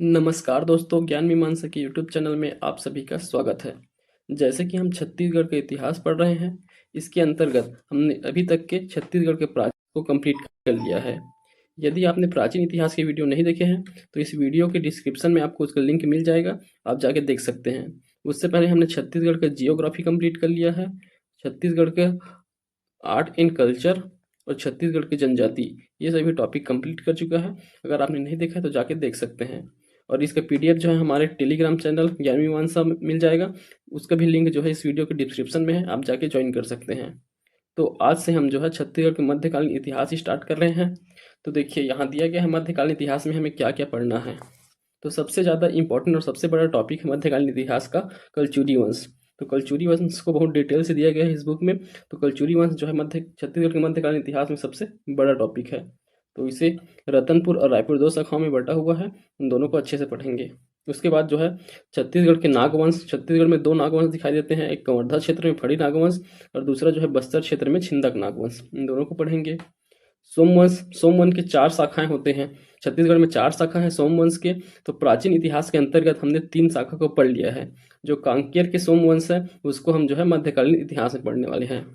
नमस्कार दोस्तों, ज्ञान मीमांसा के यूट्यूब चैनल में आप सभी का स्वागत है। जैसे कि हम छत्तीसगढ़ का इतिहास पढ़ रहे हैं, इसके अंतर्गत हमने अभी तक के छत्तीसगढ़ के प्राचीन को कंप्लीट कर लिया है। यदि आपने प्राचीन इतिहास के वीडियो नहीं देखे हैं, तो इस वीडियो के डिस्क्रिप्शन में आपको उसका लिंक मिल जाएगा, आप जाके देख सकते हैं। उससे पहले हमने छत्तीसगढ़ का जियोग्राफी कंप्लीट कर लिया है, छत्तीसगढ़ के आर्ट एंड कल्चर और छत्तीसगढ़ की जनजाति, ये सभी टॉपिक कंप्लीट कर चुका है। अगर आपने नहीं देखा है तो जाके देख सकते हैं। और इसका पीडीएफ जो है हमारे टेलीग्राम चैनल ज्ञान मीमांसा में मिल जाएगा, उसका भी लिंक जो है इस वीडियो के डिस्क्रिप्शन में है, आप जाके ज्वाइन कर सकते हैं। तो आज से हम जो है छत्तीसगढ़ के मध्यकालीन इतिहास स्टार्ट कर रहे हैं। तो देखिए, यहाँ दिया गया है मध्यकालीन इतिहास में हमें क्या क्या पढ़ना है। तो सबसे ज़्यादा इंपॉर्टेंट और सबसे बड़ा टॉपिक है मध्यकालीन इतिहास का कलचुरी वंश। तो कलचुरी वंश को बहुत डिटेल से दिया गया है इस बुक में। तो कलचुरी वंश जो है मध्य छत्तीसगढ़ के मध्यकालीन इतिहास में सबसे बड़ा टॉपिक है। तो इसे रतनपुर और रायपुर दो शाखाओं में बटा हुआ है, उन दोनों को अच्छे से पढ़ेंगे। उसके बाद जो है छत्तीसगढ़ के नागवंश, छत्तीसगढ़ में दो नागवंश दिखाई देते हैं, एक कवर्धा क्षेत्र में फड़ी नागवंश और दूसरा जो है बस्तर क्षेत्र में छिंदक नागवंश, इन दोनों को पढ़ेंगे। सोमवंश, सोमवंश के चार शाखाएं होते हैं, छत्तीसगढ़ में चार शाखा है सोमवंश के। तो प्राचीन इतिहास के अंतर्गत हमने तीन शाखा को पढ़ लिया है। जो कांकेर के सोमवंश है उसको हम जो है मध्यकालीन इतिहास में पढ़ने वाले हैं।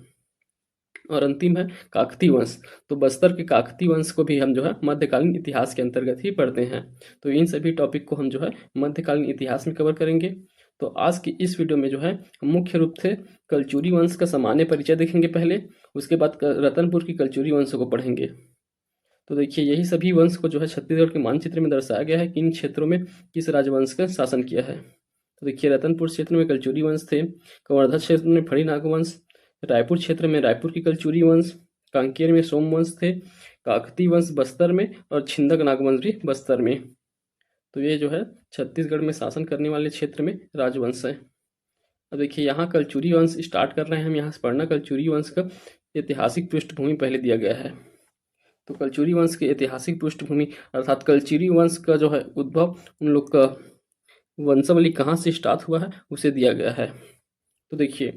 और अंतिम है काकती वंश। तो बस्तर के काकती वंश को भी हम जो है मध्यकालीन इतिहास के अंतर्गत ही पढ़ते हैं। तो इन सभी टॉपिक को हम जो है मध्यकालीन इतिहास में कवर करेंगे। तो आज की इस वीडियो में जो है हम मुख्य रूप से कलचुरी वंश का सामान्य परिचय देखेंगे पहले, उसके बाद रतनपुर की कलचुरी वंश को पढ़ेंगे। तो देखिए, यही सभी वंश को जो है छत्तीसगढ़ के मानचित्र में दर्शाया गया है कि इन क्षेत्रों में किस राजवंश का शासन किया है। तो देखिए, रतनपुर क्षेत्र में कलचुरी वंश थे, कवर्धा क्षेत्र में फड़ी नागवंश, रायपुर क्षेत्र में रायपुर की कलचुरी वंश, कांकेर में सोमवंश थे, काकती वंश बस्तर में और छिंदक नागवंश भी बस्तर में। तो ये जो है छत्तीसगढ़ में शासन करने वाले क्षेत्र में राजवंश है। अब देखिए, यहाँ कलचुरी वंश स्टार्ट कर रहे हैं हम यहाँ से पढ़ना। कलचुरी वंश का ऐतिहासिक पृष्ठभूमि पहले दिया गया है। तो कलचुरी वंश की ऐतिहासिक पृष्ठभूमि अर्थात कलचुरी वंश का जो है उद्भव, उन लोग का वंशावली कहाँ से स्टार्ट हुआ है उसे दिया गया है। तो देखिए,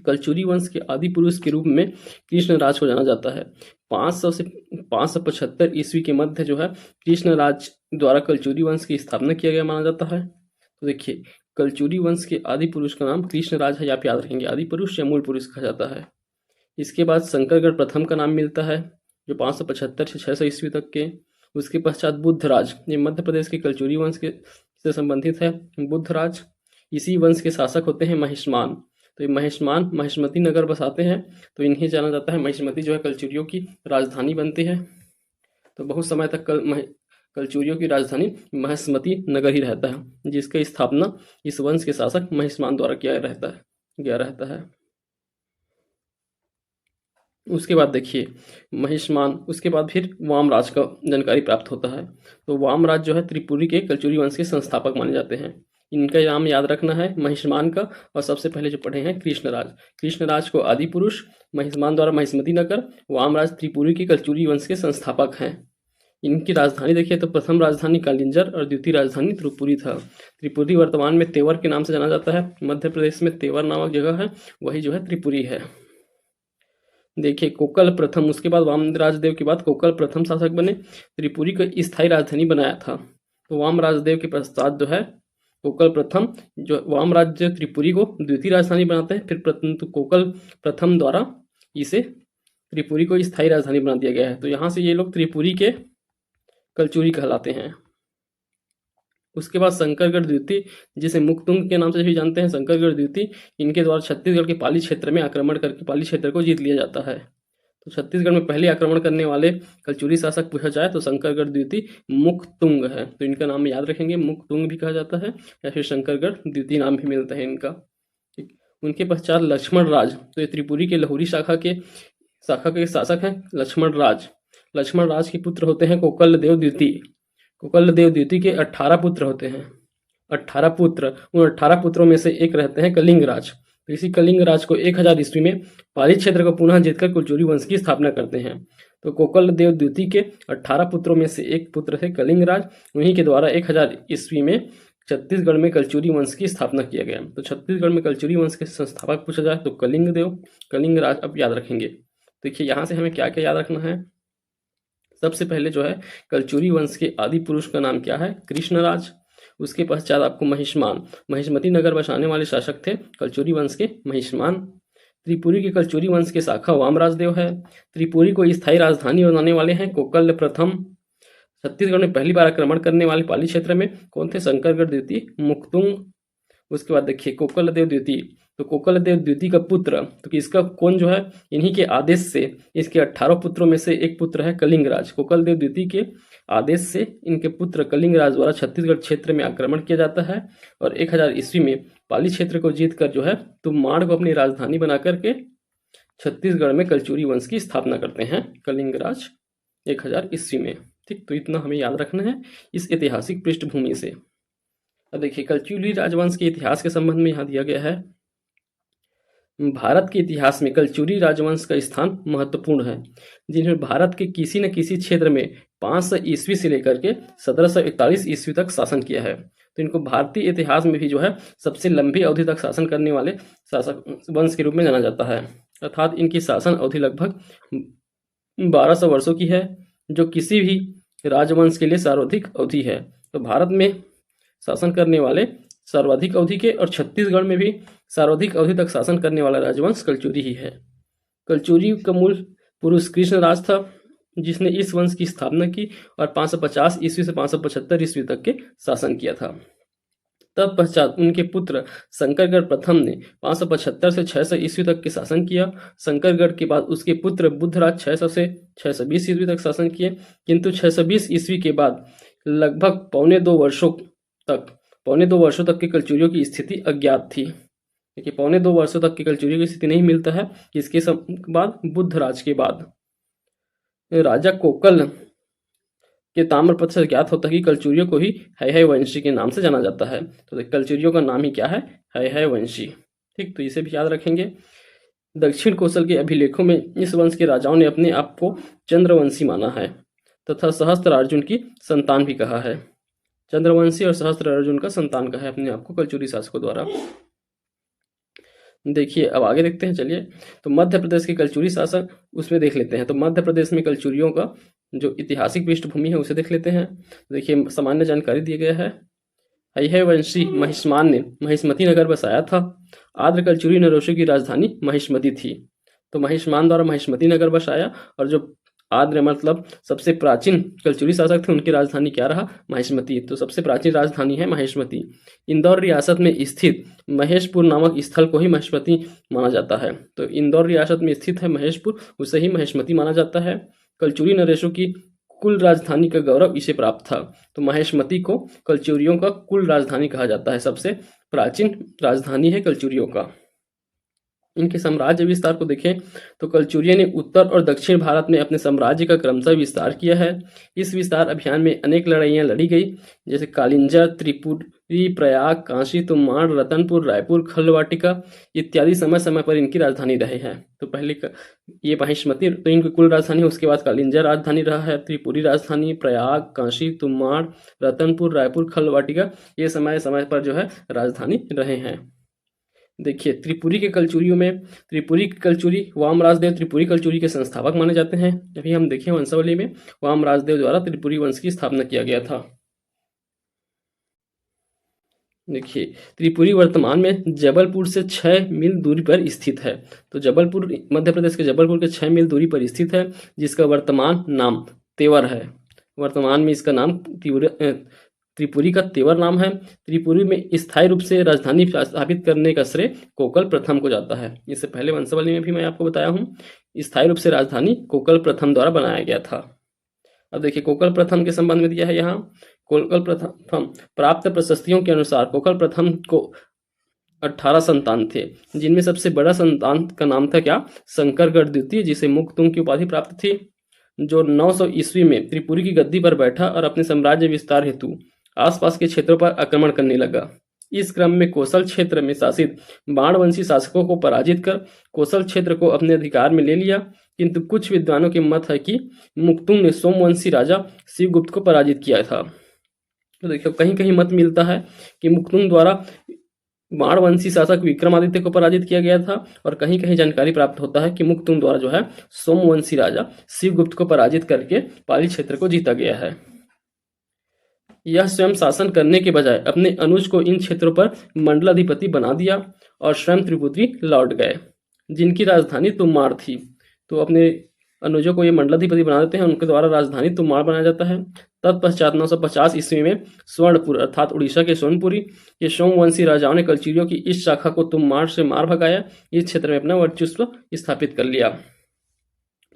कलचुरी वंश के आदि पुरुष के रूप में कृष्णराज को जाना जाता है। 500 से 575 ईस्वी के मध्य जो है कृष्णराज द्वारा कलचुरी वंश की स्थापना किया गया माना जाता है। तो देखिए, कलचुरी वंश के आदि पुरुष का नाम कृष्णराज है, आप याद रखेंगे, आदि पुरुष या मूल पुरुष कहा जाता है। इसके बाद शंकरगढ़ प्रथम का नाम मिलता है, जो 575 से 600 ईस्वी तक के। उसके पश्चात बुद्धराज, ये मध्य प्रदेश के कलचुरी वंश के से संबंधित है। बुद्धराज, इसी वंश के शासक होते हैं महेशमान। तो ये महेशमान महिष्मती नगर बसाते हैं, तो इन्हें जाना जाता है। महिष्मती जो है कलचुरियों की राजधानी बनती है। तो बहुत समय तक कलचुरियों की राजधानी महिष्मती नगर ही रहता है, जिसकी स्थापना इस वंश के शासक महिष्मान द्वारा किया रहता है। उसके बाद देखिए, महिष्मान, उसके बाद फिर वामराज का जानकारी प्राप्त होता है। तो वामराज जो है त्रिपुरी के कलचुरी वंश के संस्थापक माने जाते हैं। इनका नाम याद रखना है महिष्मान का। और सबसे पहले जो पढ़े हैं कृष्णराज, कृष्णराज को आदि पुरुष, महिष्मान द्वारा महिष्मती नगर, वामराज त्रिपुरी के कलचुरी वंश के संस्थापक हैं। इनकी राजधानी देखिए, तो प्रथम राजधानी कालिंजर और द्वितीय राजधानी त्रिपुरी था। त्रिपुरी वर्तमान में तेवर के नाम से जाना जाता है। मध्य प्रदेश में तेवर नामक जगह है, वही जो है त्रिपुरी है। देखिए, कोकल प्रथम, उसके बाद वामराजदेव के बाद कोकल प्रथम शासक बने, त्रिपुरी को स्थायी राजधानी बनाया था। तो वामराजदेव के पश्चात जो है कोकल प्रथम, जो वामराज्य त्रिपुरी को द्वितीय राजधानी बनाते हैं, फिर परंतु कोकल प्रथम द्वारा इसे त्रिपुरी को स्थायी राजधानी बना दिया गया है। तो यहाँ से ये लोग त्रिपुरी के कलचुरी कहलाते हैं। उसके बाद शंकरगढ़ द्वितीय, जिसे मुक्तुंग के नाम से भी जानते हैं, शंकरगढ़ द्वितीय, इनके द्वारा छत्तीसगढ़ के पाली क्षेत्र में आक्रमण करके पाली क्षेत्र को जीत लिया जाता है। तो छत्तीसगढ़ में पहले आक्रमण करने वाले कलचुरी शासक पूछा जाए तो शंकरगढ़ द्वितीय मुक्तुंग है। तो इनका नाम याद रखेंगे, मुक्तुंग भी कहा जाता है या फिर शंकरगढ़ द्वितीय नाम भी मिलता है इनका। उनके पश्चात लक्ष्मण राज, तो ये त्रिपुरी के लहुरी शाखा के शासक हैं लक्ष्मण राज। लक्ष्मण राज के पुत्र होते हैं कोकल देव द्वितीय। कोकल देव द्वितीय के 18 पुत्र होते हैं, 18 पुत्र। उन 18 पुत्रों में से एक रहते हैं कलिंग राज। तो इसी कलिंग राज को 1000 ईस्वी में पाली क्षेत्र को पुनः जीतकर कुलचुरी वंश की स्थापना करते हैं। तो कोकल देव द्वितीय के 18 पुत्रों में से एक पुत्र थे कलिंग राज, उन्हीं के द्वारा 1000 ईस्वी में छत्तीसगढ़ में कलचुरी वंश की स्थापना किया गया। तो छत्तीसगढ़ में कलचुरी वंश के संस्थापक पूछा जाए तो कलिंग देव, कलिंग राज अब याद रखेंगे। देखिए, यहाँ से हमें क्या क्या याद रखना है। सबसे पहले जो है कलचुरी वंश के आदि पुरुष का नाम क्या है? कृष्णराज। उसके पश्चात आपको महिष्मान, महिष्मती नगर बसाने वाले शासक थे कलचुरी वंश के महिष्मान। त्रिपुरी के कलचुरी वंश के शाखा वामराजदेव है। त्रिपुरी को स्थायी राजधानी बनाने वाले हैं कोकल प्रथम। छत्तीसगढ़ में पहली बार आक्रमण करने वाले पाली क्षेत्र में कौन थे? शंकरगढ़ द्वितीय, मुक्तुंग। उसके बाद देखिए कोकलदेव द्वितीय, तो कोकलदेव द्वितीय का पुत्र, तो इसका कौन जो है, इन्हीं के आदेश से इसके 18 पुत्रों में से एक पुत्र है कलिंगराज। कोकलदेव द्वितीय के आदेश से इनके पुत्र कलिंगराज द्वारा छत्तीसगढ़ क्षेत्र में आक्रमण किया जाता है और 1000 ईस्वी में पाली क्षेत्र को जीतकर जो है तुमाड़ को अपनी राजधानी बना करके छत्तीसगढ़ में कलचुरी वंश की स्थापना करते हैं कलिंगराज 1000 ईस्वी में। ठीक, तो इतना हमें याद रखना है इस ऐतिहासिक पृष्ठभूमि से। अब देखिए कलचुरी राजवंश के इतिहास के संबंध में यहाँ दिया गया है, भारत के इतिहास में कलचुरी राजवंश का स्थान महत्वपूर्ण है, जिन्होंने भारत के किसी न किसी क्षेत्र में 500 ईस्वी से लेकर के 1741 ईस्वी तक शासन किया है। तो इनको भारतीय इतिहास में भी जो है सबसे लंबी अवधि तक शासन करने वाले शासक वंश के रूप में जाना जाता है। अर्थात इनकी शासन अवधि लगभग 1200 वर्षों की है, जो किसी भी राजवंश के लिए सर्वाधिक अवधि है। तो भारत में शासन करने वाले सर्वाधिक अवधि के और छत्तीसगढ़ में भी सर्वाधिक अवधि तक शासन करने वाला राजवंश कलचुरी ही है। कलचुरी का मूल पुरुष कृष्णराज था, जिसने इस वंश की स्थापना की और 550 ईस्वी से 575 ईस्वी तक के शासन किया था। तब पश्चात उनके पुत्र शंकरगढ़ प्रथम ने 575 से 600 ईस्वी तक के शासन किया। शंकरगढ़ के बाद उसके पुत्र बुद्धराज 600 से 620 ईस्वी तक शासन किए, किंतु 620 ईस्वी के बाद लगभग पौने दो वर्षों तक के कलचुरियों की स्थिति अज्ञात थी। देखिए पौने 2 वर्षों तक की कलचुरियों की स्थिति नहीं मिलता है। इसके बाद बुद्धराज के बाद राजा कोकल के ताम्रपत्र से ज्ञात होता है कि कलचुरियों को ही है वंशी के नाम से जाना जाता है। तो कलचुरियों का नाम ही क्या है वंशी। ठीक, तो इसे भी याद रखेंगे। दक्षिण कोसल के अभिलेखों में इस वंश के राजाओं ने अपने आप को चंद्रवंशी माना है तथा सहस्त्रार्जुन की संतान भी कहा है। चंद्रवंशी और सहस्त्रार्जुन का संतान कहा है अपने आप को कलचुरी शासकों द्वारा। देखिए अब आगे देखते हैं, चलिए। तो मध्य प्रदेश के कलचुरी शासक उसमें देख लेते हैं। तो मध्य प्रदेश में कलचुरियों का जो ऐतिहासिक पृष्ठभूमि है उसे देख लेते हैं। देखिए सामान्य जानकारी दिया गया है। है वंशी महिष्मान ने महिष्मती नगर बसाया था। आद्र कलचुरी नरेशों की राजधानी महिष्मती थी। तो महिष्मान द्वारा महिष्मती नगर बसाया और जो आद्र मतलब सबसे प्राचीन कलचुरी शासक थे उनकी राजधानी क्या रहा? महिष्मती। तो सबसे प्राचीन राजधानी है महिष्मती। इंदौर रियासत में स्थित महेशपुर नामक स्थल को ही महिष्मती माना जाता है। तो इंदौर रियासत में स्थित है महेशपुर, उसे ही महिष्मती माना जाता है। कलचुरी नरेशों की कुल राजधानी का गौरव इसे प्राप्त था। तो महिष्मती को कलचुरियों का कुल राजधानी कहा जाता है, सबसे प्राचीन राजधानी है कलचुरियों का। इनके साम्राज्य विस्तार को देखें तो कलचुरियों ने उत्तर और दक्षिण भारत में अपने साम्राज्य का क्रमशः विस्तार किया है। इस विस्तार अभियान में अनेक लड़ाइयां लड़ी गई, जैसे कालिंजर, त्रिपुरी, प्रयाग, काशी, तुमाड़, रतनपुर, रायपुर, खलवाटिका इत्यादि समय समय पर इनकी राजधानी रहे हैं। तो पहले ये महिष्मती तो इनकी कुल राजधानी, उसके बाद कालिंजर राजधानी रहा है, त्रिपुरी राजधानी, प्रयाग, काशी, तुमाड़, रतनपुर, रायपुर, खलवाटिका ये समय समय पर जो है राजधानी रहे हैं। देखिए त्रिपुरी के कलचुरियों में त्रिपुरी कलचुरी वामराजदेव त्रिपुरी कलचुरी के संस्थापक माने जाते हैं। अभी हम देखें वंशावली में वामराजदेव द्वारा त्रिपुरी वंश की स्थापना किया गया था। देखिए त्रिपुरी वर्तमान में जबलपुर से 6 मील दूरी पर स्थित है। तो जबलपुर मध्य प्रदेश के जबलपुर के 6 मील दूरी पर स्थित है, जिसका वर्तमान नाम तेवर है। वर्तमान में इसका नाम त्रिपुरी का तेवर नाम है। त्रिपुरी में स्थायी रूप से राजधानी स्थापित करने का श्रेय कोकल प्रथम को जाता है। इससे पहले वंशावली में भी मैं आपको बताया हूँ, स्थायी रूप से राजधानी कोकल प्रथम द्वारा बनाया गया था। अब देखिए कोकल प्रथम के संबंध में दिया है यहाँ। कोकल प्रथम प्राप्त प्रशस्तियों के अनुसार कोकल प्रथम को 18 संतान थे, जिनमें सबसे बड़ा संतान का नाम था क्या? शंकरगढ़ द्वितीय, जिसे मुक्तुंग की उपाधि प्राप्त थी, जो 900 ईस्वी में त्रिपुरी की गद्दी पर बैठा और अपने साम्राज्य विस्तार हेतु आसपास के क्षेत्रों पर आक्रमण करने लगा। इस क्रम में कोसल क्षेत्र में शासित बाणवंशी शासकों को पराजित कर कोसल क्षेत्र को अपने अधिकार में ले लिया, किंतु कुछ विद्वानों के मत है कि मुक्तुंग ने सोमवंशी राजा शिवगुप्त को पराजित किया था। तो देखिए कहीं कहीं मत मिलता है कि मुक्तुंग द्वारा माणवंशी शासक विक्रमादित्य को पराजित किया गया था। और कहीं कहीं जानकारी प्राप्त होता है कि मुक्तुंग द्वारा जो है सोमवंशी राजा शिवगुप्त को पराजित करके पाली क्षेत्र को जीता गया है। यह स्वयं शासन करने के बजाय अपने अनुज को इन क्षेत्रों पर मंडलाधिपति बना दिया और स्वयं त्रिपुरी लौट गए, जिनकी राजधानी तुमार थी। तो अपने अनुजों को ये मंडलाधिपति बना देते हैं, उनके द्वारा राजधानी तुमार बनाया जाता है। तत्पश्चात 950 ईस्वी में स्वर्णपुर अर्थात उड़ीसा के सोनपुरी के सोमवंशी राजाओं ने कलचुरियों की इस शाखा को तुमार से मार भगाया, इस क्षेत्र में अपना वर्चस्व स्थापित कर लिया।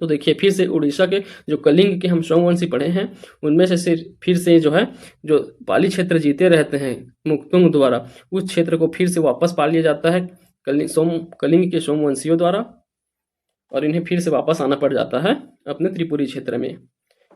तो देखिए फिर से उड़ीसा के जो कलिंग के हम सोमवंशी पढ़े हैं, उनमें से फिर से जो है जो पाली क्षेत्र जीते रहते हैं मुक्तुंग द्वारा, उस क्षेत्र को फिर से वापस पा लिया जाता है कलिंग के सोमवंशियों द्वारा, और इन्हें फिर से वापस आना पड़ जाता है अपने त्रिपुरी क्षेत्र में।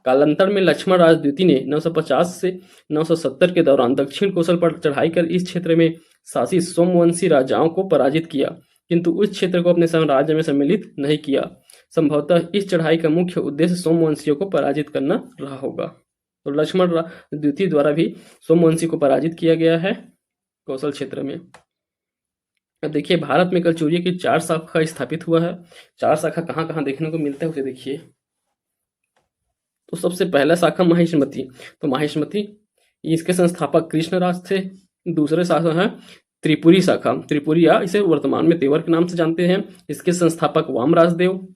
कालांतर में लक्ष्मण राज द्वितीय ने 950 से 970 के दौरान दक्षिण कोसल पर चढ़ाई कर इस क्षेत्र में शासित सोमवंशी राजाओं को पराजित किया, किंतु उस क्षेत्र को अपने साम्राज्य में सम्मिलित नहीं किया। संभवतः इस चढ़ाई का मुख्य उद्देश्य सोमवंशियों को पराजित करना रहा होगा। तो लक्ष्मण द्वितीय द्वारा भी सोमवंशी को पराजित किया गया है कौशल क्षेत्र में। अब देखिए भारत में कलचुरियों की 4 शाखा स्थापित हुआ है। 4 शाखा कहाँ कहाँ देखने को मिलता है उसे देखिए। तो सबसे पहला शाखा माहिष्मती। तो माहिष्मती इसके संस्थापक कृष्णराज थे। दूसरे शाखा है त्रिपुरी शाखा, त्रिपुरी या इसे वर्तमान में तेवर के नाम से जानते हैं, इसके संस्थापक वामराज देव।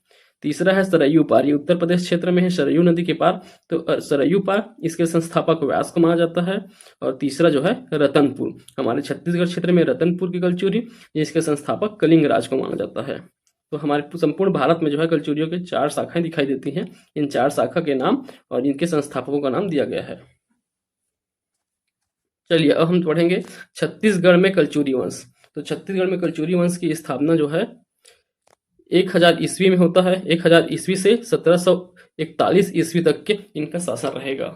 तीसरा है सरयू पार, ये उत्तर प्रदेश क्षेत्र में है, सरयू नदी के पार, तो सरयू पार इसके संस्थापक व्यास को माना जाता है। और तीसरा जो है रतनपुर, हमारे छत्तीसगढ़ क्षेत्र में रतनपुर की कलचुरी, इसके संस्थापक कलिंग राज को माना जाता है। तो हमारे संपूर्ण भारत में जो है कलचुरियों के 4 शाखाएं दिखाई देती हैं। इन 4 शाखा के नाम और इनके संस्थापकों का नाम दिया गया है। चलिए अब हम पढ़ेंगे छत्तीसगढ़ में कलचुरी वंश। तो छत्तीसगढ़ में कलचुरी वंश की स्थापना जो है 1000 ईस्वी में होता है। 1000 ईस्वी से 1741 ईस्वी तक के इनका शासन रहेगा।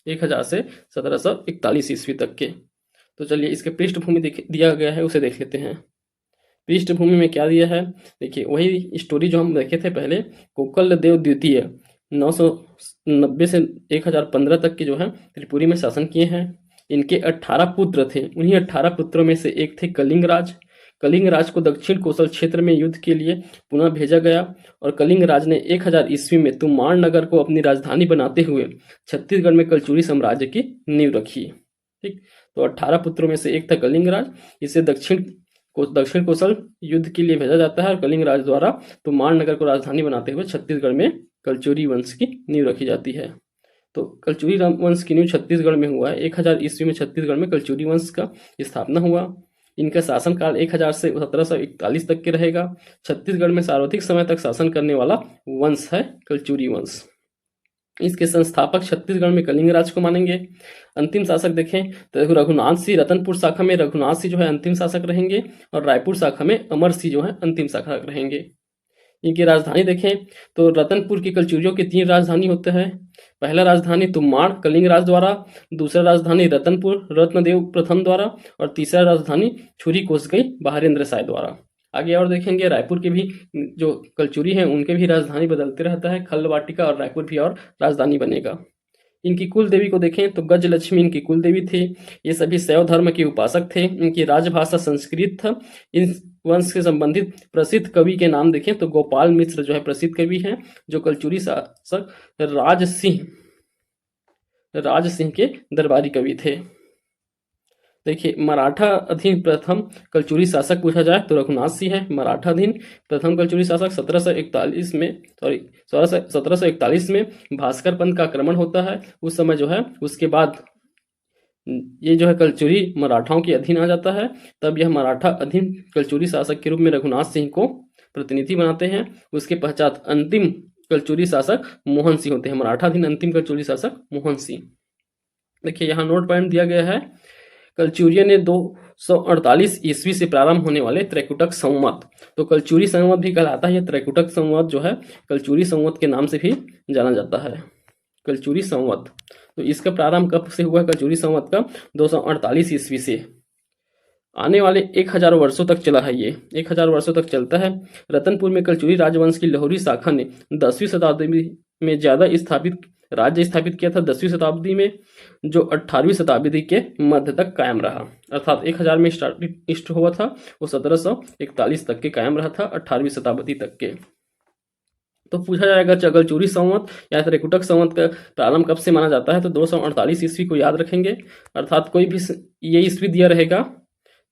1000 से 1741 ईस्वी तक के। तो चलिए इसके पृष्ठभूमि दिया गया है, उसे देख लेते हैं। पृष्ठभूमि में क्या दिया है, देखिए वही स्टोरी जो हम देखे थे पहले। कोकल देव द्वितीय 990 से 1015 तक के जो है त्रिपुरी में शासन किए हैं। इनके 18 पुत्र थे। उन्हीं 18 पुत्रों में से एक थे कलिंग राज। कलिंग राज को दक्षिण कोसल क्षेत्र में युद्ध के लिए पुनः भेजा गया और कलिंग राज ने 1000 ईस्वी में तुमार नगर को अपनी राजधानी बनाते हुए छत्तीसगढ़ में कलचुरी साम्राज्य की नींव रखी। ठीक, तो 18 पुत्रों में से एक था कलिंग राज। इसे दक्षिण कोसल युद्ध के लिए भेजा जाता है और कलिंग राज द्वारा तुमार नगर को राजधानी बनाते हुए छत्तीसगढ़ में कलचुरी वंश की नींव रखी जाती है। तो कलचुरी वंश की नींव छत्तीसगढ़ में हुआ है। 1000 ईस्वी में छत्तीसगढ़ में कलचुरी वंश का स्थापना हुआ। इनका शासनकाल 1000 से 1741 तक के रहेगा। छत्तीसगढ़ में सर्वाधिक समय तक शासन करने वाला वंश है कलचुरी वंश। इसके संस्थापक छत्तीसगढ़ में कलिंग राज को मानेंगे। अंतिम शासक देखें तो रघुनाथ सिंह, रतनपुर शाखा में रघुनाथ सिंह जो है अंतिम शासक रहेंगे और रायपुर शाखा में अमर सिंह जो है अंतिम शासक रहेंगे। इनकी राजधानी देखें तो रतनपुर की कलचुरियों की 3 राजधानी होते हैं। पहला राजधानी तुमाड़ कलिंग राज द्वारा, दूसरा राजधानी रतनपुर रत्नदेव प्रथम द्वारा और तीसरा राजधानी छुरी कोसगई बहारेंद्र साय द्वारा। आगे और देखेंगे रायपुर के भी जो कलचुरी हैं उनके भी राजधानी बदलते रहता है। खल्लवाटिका और रायपुर भी और राजधानी बनेगा। इनकी कुल देवी को देखें तो गजलक्ष्मी इनकी कुल देवी थी। ये सभी शैव धर्म के उपासक थे। इनकी राजभाषा संस्कृत था। इन वंश से संबंधित प्रसिद्ध कवि के नाम देखें तो गोपाल मिश्र जो है प्रसिद्ध कवि हैं, जो कलचुरी शासक राज सिंह के दरबारी कवि थे। देखिए मराठा अधीन प्रथम कलचुरी शासक पूछा जाए तो रघुनाथ सिंह है। मराठा अधीन प्रथम कलचुरी शासक 1741 में भास्कर पंथ का आक्रमण होता है। उस समय जो है उसके बाद ये जो है कलचुरी मराठाओं के अधीन आ जाता है। तब यह मराठा अधीन कलचुरी शासक के रूप में रघुनाथ सिंह को प्रतिनिधि बनाते हैं। उसके पश्चात अंतिम कलचुरी शासक मोहन सिंह होते हैं। मराठा अधीन अंतिम कलचुरी शासक मोहन सिंह। देखिए यहाँ नोट पॉइंट दिया गया है। कलचुरियों ने 248 ईस्वी से प्रारंभ होने वाले त्रैकुटक संवत, तो कलचुरी संवत भी कहलाता है। यह त्रैकुटक संवत जो है कलचुरी संवत के नाम से भी जाना जाता है। कलचुरी संवत, तो इसका प्रारंभ कब से हुआ कलचुरी संवत का? 248 ईस्वी से। आने वाले 1000 वर्षों तक चला है ये, 1000 वर्षों तक चलता है। रतनपुर में कलचुरी राजवंश की लाहौरी शाखा ने 10वीं शताब्दी में ज़्यादा स्थापित राज्य स्थापित किया था 10वीं शताब्दी में, जो 18वीं शताब्दी के मध्य तक कायम रहा। अर्थात 1000 में स्टार्ट हुआ था, वो 1741 तक के कायम रहा था, 18वीं शताब्दी तक के। तो पूछा जाएगा चगलचूरी संवत या त्रिकुटक संवत का प्रारंभ कब से माना जाता है, तो 248 ईस्वी को याद रखेंगे। अर्थात कोई भी ये ईस्वी दिया रहेगा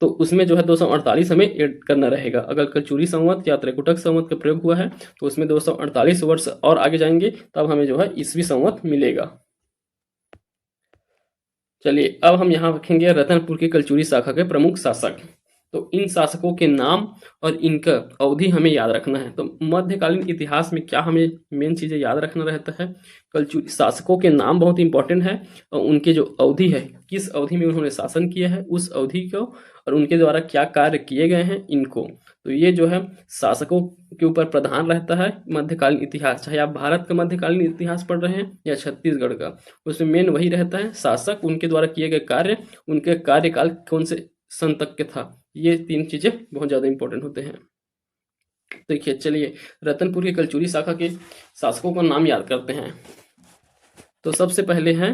तो उसमें जो है 248 हमें ऐड करना रहेगा। अगर कलचुरी संवत या त्रिकुटक संवत का प्रयोग हुआ है तो उसमें 248 वर्ष और आगे जाएंगे, तब हमें जो है ईस्वी संवत मिलेगा। चलिए अब हम यहाँ रखेंगे रतनपुर की कलचुरी शाखा के प्रमुख शासक। तो इन शासकों के नाम और इनका अवधि हमें याद रखना है। तो मध्यकालीन इतिहास में क्या हमें मेन चीज़ें याद रखना रहता है, कलचुरी शासकों के नाम बहुत इंपॉर्टेंट है और उनके जो अवधि है, किस अवधि में उन्होंने शासन किया है उस अवधि को, और उनके द्वारा क्या कार्य किए गए हैं इनको। तो ये जो है शासकों के ऊपर प्रधान रहता है मध्यकालीन इतिहास, चाहे आप भारत का मध्यकालीन इतिहास पढ़ रहे हैं या छत्तीसगढ़ का, उसमें मेन वही रहता है शासक, उनके द्वारा किए गए कार्य, उनके कार्यकाल कौन से सन तक के था, ये 3 चीजें बहुत ज्यादा इंपॉर्टेंट होते हैं। देखिए चलिए रतनपुर की कलचुरी शाखा के शासकों का नाम याद करते हैं। तो सबसे पहले हैं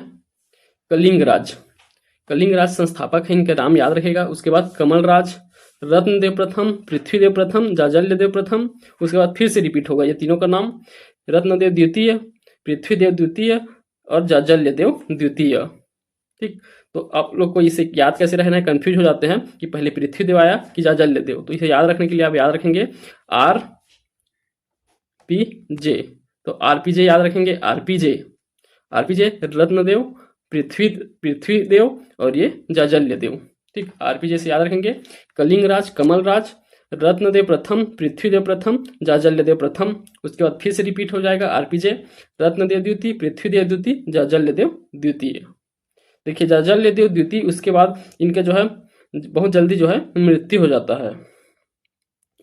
कलिंगराज। कलिंगराज संस्थापक है, इनका नाम याद रखेगा। उसके बाद कमलराज, रत्नदेव प्रथम, पृथ्वीदेव प्रथम, जाजल्यदेव प्रथम। उसके बाद फिर से रिपीट होगा ये तीनों का नाम, रत्नदेव द्वितीय, पृथ्वीदेव द्वितीय और जाजल्यदेव द्वितीय। ठीक, तो आप लोग को इसे याद कैसे रहना है, कंफ्यूज हो जाते हैं कि पहले पृथ्वीदेव आया कि जाजल्यदेव। तो इसे याद रखने के लिए आप याद रखेंगे आर पी जे। तो आरपीजे याद रखेंगे, आरपीजे रत्नदेव, पृथ्वीदेव और ये जाजल्यदेव। ठीक, आरपीजे से याद रखेंगे। कलिंगराज, कमलराज, रत्नदेव प्रथम, पृथ्वीदेव प्रथम, जाजल्यदेव प्रथम। उसके बाद फिर से रिपीट हो जाएगा आरपीजे, रत्नदेव द्वितीय, पृथ्वीदेव द्वितीय, जाजल्यदेव द्वितीय। देखिए जाजल्यदेव द्वितीय, उसके बाद इनके जो है बहुत जल्दी जो है मृत्यु हो जाता है।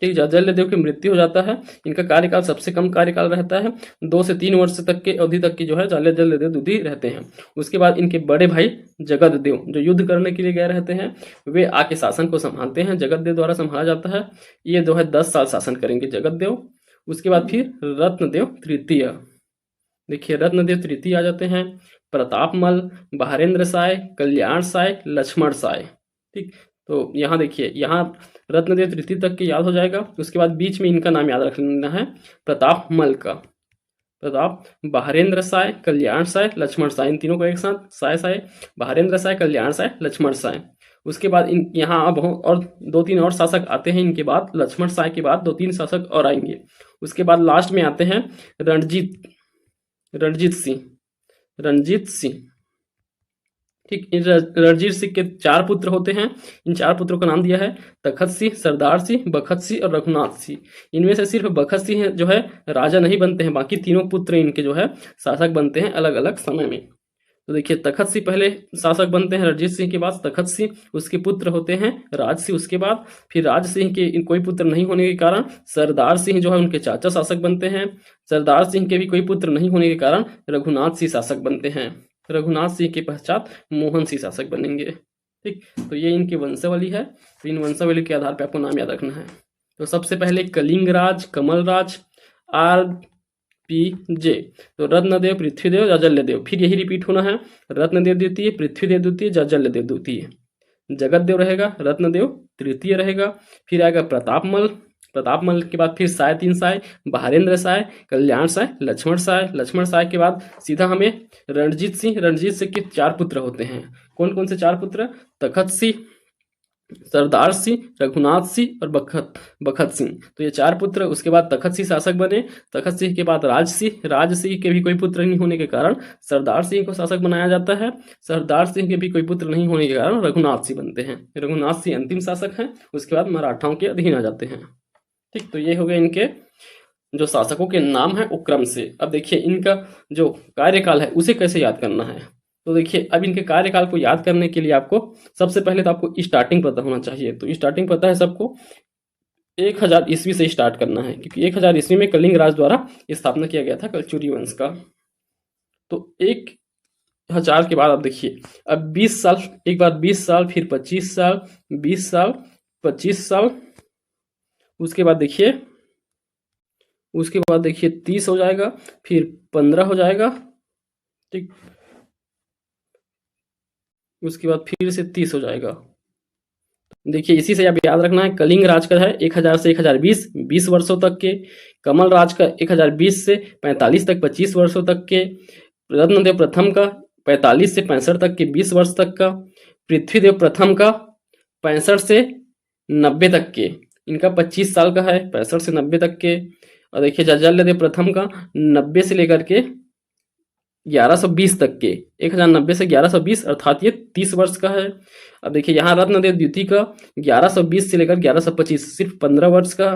ठीक, जाजल्यदेव की मृत्यु हो जाता है। इनका कार्यकाल सबसे कम कार्यकाल रहता है, 2 से 3 वर्ष तक के अवधि तक की जो है जाजल्यदेव द्वितीय रहते हैं। उसके बाद इनके बड़े भाई जगतदेव जो युद्ध करने के लिए गए रहते हैं, वे आके शासन को संभालते हैं, जगतदेव द्वारा संभाला जाता है। ये जो है 10 साल शासन करेंगे जगतदेव। उसके बाद फिर रत्नदेव तृतीय। देखिए रत्नदेव तृतीय आ जाते हैं, प्रतापमल, बहारेंद्र साय, कल्याण साय, लक्ष्मण साय। ठीक, तो यहाँ देखिए यहाँ रत्नदेव तृतीय तक के याद हो जाएगा। उसके बाद बीच में इनका नाम याद रखना है प्रतापमल का, प्रताप, बहारेंद्र साय, कल्याण साय, लक्ष्मण साय, इन तीनों को एक साथ साय साय, बहारेंद्र साय, कल्याण साय, लक्ष्मण साय। उसके बाद इन यहाँ अब और 2-3 और शासक आते हैं इनके बाद, लक्ष्मण साय के बाद 2-3 शासक और आएंगे। उसके बाद लास्ट में आते हैं रणजीत सिंह। ठीक, इन रणजीत सिंह के 4 पुत्र होते हैं। इन 4 पुत्रों का नाम दिया है तखत सिंह, सरदार सिंह, बखत सिंह और रघुनाथ सिंह। इनमें से सिर्फ बखत सिंह जो है राजा नहीं बनते हैं, बाकी तीनों पुत्र इनके जो है शासक बनते हैं अलग अलग समय में। तो देखिए तखत सिंह पहले शासक बनते हैं रणजीत सिंह के बाद तखत सिंह, उसके पुत्र होते हैं राज सिंह। उसके बाद फिर राज सिंह के कोई पुत्र नहीं होने के कारण सरदार सिंह जो है उनके चाचा शासक बनते हैं। सरदार सिंह के भी कोई पुत्र नहीं होने के कारण रघुनाथ सिंह शासक बनते हैं। रघुनाथ सिंह के पश्चात मोहन सिंह शासक बनेंगे। ठीक, तो ये इनकी वंशावली है। तो इन वंशावली के आधार पर आपको नाम याद रखना है। तो सबसे पहले कलिंगराज, कमलराज, आर पी जे। तो रत्नदेव, पृथ्वीदेव, जाजल्यदेव, फिर यही रिपीट होना है, रत्नदेव द्वितीय, पृथ्वीदेव द्वितीय, जाजल्यदेव द्वितीय। जगतदेव रहेगा, रत्नदेव तृतीय रहेगा। फिर आएगा प्रतापमल के बाद फिर साय, 3 साय, बहारेंद्र साय, कल्याण साय, लक्ष्मण साय के बाद सीधा हमें रणजीत सिंह के 4 पुत्र होते हैं। कौन कौन से 4 पुत्र, तखत सिंह, सरदार सिंह, रघुनाथ सिंह और बखत सिंह। तो ये 4 पुत्र। उसके बाद तखत सिंह शासक बने। तखत सिंह के बाद राज सिंह के भी कोई पुत्र नहीं होने के कारण सरदार सिंह को शासक बनाया जाता है। सरदार सिंह के भी कोई पुत्र नहीं होने के कारण रघुनाथ सिंह बनते हैं। रघुनाथ सिंह अंतिम शासक हैं। उसके बाद मराठाओं के अधीन आ जाते हैं। ठीक, तो ये हो गए इनके जो शासकों के नाम है वो क्रम से। अब देखिए इनका जो कार्यकाल है उसे कैसे याद करना है। तो देखिए अब इनके कार्यकाल को याद करने के लिए आपको सबसे पहले तो आपको स्टार्टिंग पता होना चाहिए। तो स्टार्टिंग पता है सबको, 1000 ईस्वी से स्टार्ट करना है, क्योंकि 1000 ईस्वी में कलिंग राज द्वारा स्थापना किया गया था कलचुरी वंश का। तो यहाँ 4 के बाद आप देखिए, अब 20 साल, एक बार 20 साल, फिर 25 साल, 20 साल, 25 साल, उसके बाद देखिए, 30 हो जाएगा, फिर 15 हो जाएगा, ठीक, उसके बाद फिर से 30 हो जाएगा। देखिए इसी से आप याद रखना है, कलिंग राज का है 1000 से 1020 20 वर्षों तक के, कमल राज का 1020 से 45 तक 25 वर्षों तक के, रत्नदेव प्रथम का 45 से 65 तक के 20 वर्ष तक का, पृथ्वीदेव प्रथम का 65 से 90 तक के, इनका 25 साल का है, 65 से 90 तक के। और देखिए जाज्जल्यदेव प्रथम का 90 से लेकर के 1120 तक के, 1090 से 1120, अर्थात ये 30 वर्ष का है। अब देखिए यहाँ रत्नदेव द्वितीय का 1120 से लेकर 1125, सिर्फ 15 वर्ष का।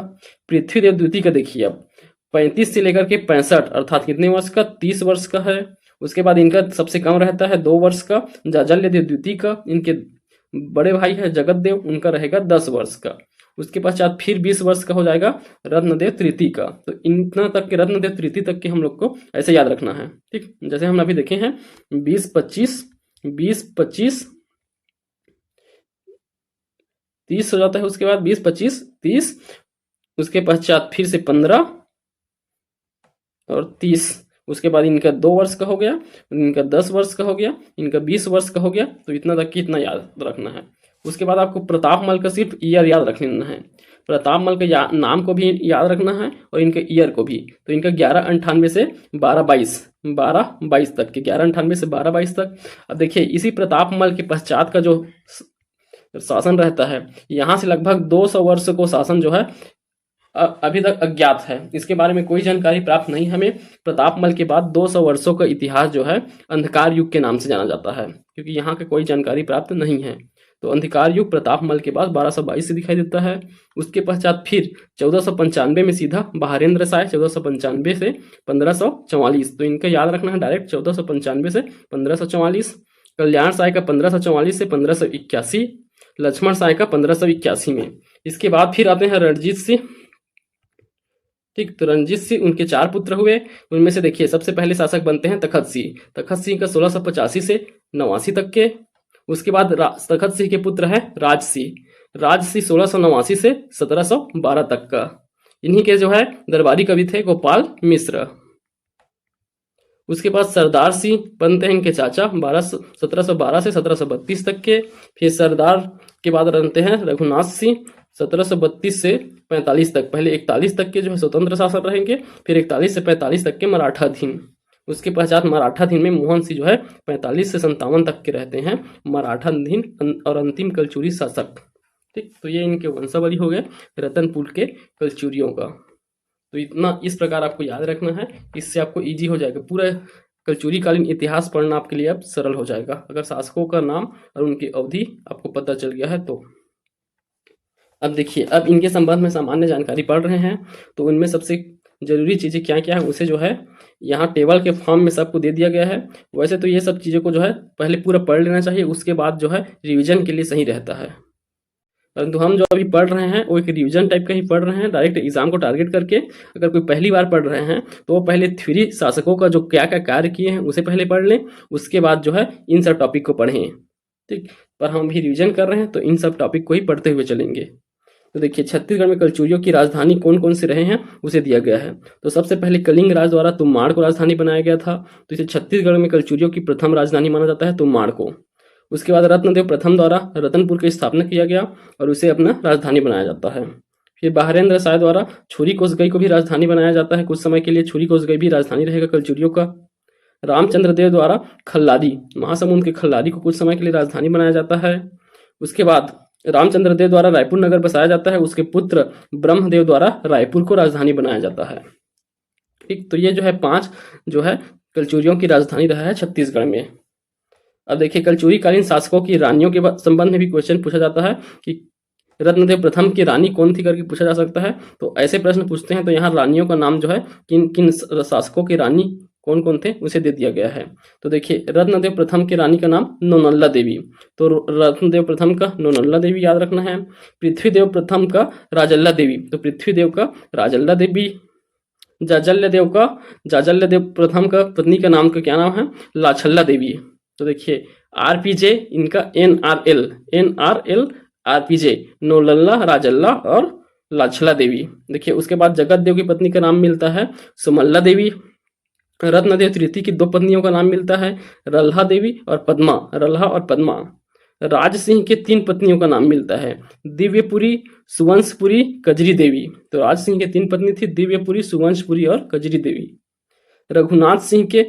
पृथ्वीदेव द्वितीय का देखिए अब 35 से लेकर के 65, अर्थात कितने वर्ष का, 30 वर्ष का है। उसके बाद इनका सबसे कम रहता है 2 वर्ष का, जाज्जल्यदेव द्वितीय का, इनके बड़े भाई है जगत देव, उनका रहेगा 10 वर्ष का। उसके पश्चात फिर 20 वर्ष का हो जाएगा रत्नदेव तृतीय का। तो इतना तक के रत्नदेव तृतीय तक के हम लोग को ऐसे याद रखना है, ठीक। जैसे हम अभी देखे हैं 20 25 20 25 30 हो जाता है, उसके बाद 20 25 30, उसके पश्चात फिर से 15 और 30, उसके बाद इनका 2 वर्ष का हो गया, इनका 10 वर्ष का हो गया, इनका 20 वर्ष का हो गया। तो इतना तक की इतना याद रखना है। उसके बाद आपको प्रतापमल का सिर्फ ईयर याद रख लेना है, प्रतापमल के नाम को भी याद रखना है और इनके ईयर को भी। तो इनका 1198 से 1222 तक के, 1198 से 1222 तक। अब देखिए इसी प्रतापमल के पश्चात का जो शासन रहता है, यहाँ से लगभग 200 वर्ष को शासन जो है अभी तक अज्ञात है, इसके बारे में कोई जानकारी प्राप्त नहीं हमें। प्रतापमल के बाद 200 वर्षों का इतिहास जो है अंधकार युग के नाम से जाना जाता है, क्योंकि यहाँ की कोई जानकारी प्राप्त नहीं है। तो अंधकार युग प्रतापमल के बाद 1222 से दिखाई देता है। उसके पश्चात फिर 1495 में सीधा बहारेंद्र शाह, 1495 से 1544। तो इनका याद रखना है डायरेक्ट, 1495 से 1544। कल्याण शाह का 1544 से 1581, लक्ष्मण शाह का 1581 में। इसके बाद फिर आते हैं रणजीत सिंह, ठीक। तो रणजीत सिंह, उनके 4 पुत्र हुए, उनमें से देखिए सबसे पहले शासक बनते हैं तखत सिंह। तखत सिंह का 1685 से 89 तक के। उसके बाद तखत सिंह के पुत्र है राज सिंह। राज सिंह 1689 से 1712 तक का। इन्हीं के जो है दरबारी कवि थे गोपाल मिश्र। उसके बाद सरदार सिंह बनते हैं इनके चाचा, 1712 से 1732 तक के। फिर सरदार के बाद बनते हैं रघुनाथ सिंह, 1732 से 45 तक। पहले 41 तक के जो है स्वतंत्र शासन रहेंगे, फिर 41 से 45 तक के मराठाधीन। उसके पश्चात मराठाधीन में मोहन सिंह जो है 45 से 57 तक के रहते हैं मराठाधीन और अंतिम कलचुरी शासक, ठीक। तो ये इनके वंशावली हो गए रतनपुर के कलचुरियों का। तो इतना इस प्रकार आपको याद रखना है, इससे आपको इजी हो जाएगा। पूरा कलचुरी कालीन इतिहास पढ़ना आपके लिए अब सरल हो जाएगा, अगर शासकों का नाम और उनकी अवधि आपको पता चल गया है तो। अब देखिए, अब इनके संबंध में सामान्य जानकारी पढ़ रहे हैं, तो उनमें सबसे जरूरी चीज़ें क्या क्या है उसे जो है यहाँ टेबल के फॉर्म में सबको दे दिया गया है। वैसे तो ये सब चीज़ों को जो है पहले पूरा पढ़ लेना चाहिए, उसके बाद जो है रिवीजन के लिए सही रहता है। परंतु हम जो अभी पढ़ रहे हैं वो एक रिवीजन टाइप का ही पढ़ रहे हैं, डायरेक्ट एग्जाम को टारगेट करके। अगर कोई पहली बार पढ़ रहे हैं तो वो पहले 3 शासकों का जो क्या क्या कार्य किए हैं उसे पहले पढ़ लें, उसके बाद जो है इन सब टॉपिक को पढ़ें, ठीक। पर हम भी रिवीजन कर रहे हैं तो इन सब टॉपिक को ही पढ़ते हुए चलेंगे। तो देखिए छत्तीसगढ़ में कलचुरियों की राजधानी कौन कौन से रहे हैं उसे दिया गया है। तो सबसे पहले कलिंग राज द्वारा तुम्माड़ को राजधानी बनाया गया था, तो इसे छत्तीसगढ़ में कलचुरियों की प्रथम राजधानी माना जाता है तुम्माड़ को। उसके बाद रत्नदेव प्रथम द्वारा रतनपुर की स्थापना किया गया और उसे अपना राजधानी बनाया जाता है। फिर बहारेंद्र शाह द्वारा छुरी कोसगई को भी राजधानी बनाया जाता है, कुछ समय के लिए छुरी कोसगई भी राजधानी रहेगा कलचुरियों का। रामचंद्र देव द्वारा खल्लारी, महासमुंद के खल्लारी को कुछ समय के लिए राजधानी बनाया जाता है। उसके बाद रामचंद्र देव द्वारा रायपुर नगर बसाया जाता है, उसके पुत्र ब्रह्मदेव द्वारा रायपुर को राजधानी बनाया जाता है, ठीक। तो ये जो है 5 जो है कलचुरियों की राजधानी रहा है छत्तीसगढ़ में। अब देखिए कलचुरी कालीन शासकों की रानियों के संबंध में भी क्वेश्चन पूछा जाता है कि रत्नदेव प्रथम की रानी कौन थी करके पूछा जा सकता है। तो ऐसे प्रश्न पूछते हैं तो यहाँ रानियों का नाम जो है किन किन शासकों की रानी कौन कौन थे उसे दे दिया गया है। तो देखिए रत्नदेव प्रथम की रानी का नाम नौनल्ला देवी, तो रत्नदेव प्रथम का नौनल्ला देवी याद रखना है। पृथ्वीदेव प्रथम का राजल्ला देवी, तो पृथ्वीदेव का राजल्ला देवी। जाजल्य देव प्रथम का पत्नी का नाम का क्या नाम है, लाछल्ला देवी, तो देखिए आरपीजे इनका एनआरएल आरपीजे, नौलल्ला, राजल्ला और लाछला देवी। देखिए उसके बाद जगत देव की पत्नी का नाम मिलता है सुमल्ला देवी। रत्नदेव तृतीय की 2 पत्नियों का नाम मिलता है रल्हा देवी और पद्मा, रल्हा और पद्मा। राज सिंह के 3 पत्नियों का नाम मिलता है दिव्यपुरी, सुवंशपुरी, कजरी देवी। तो राज सिंह के 3 पत्नी थी दिव्यपुरी, सुवंशपुरी और कजरी देवी। रघुनाथ सिंह की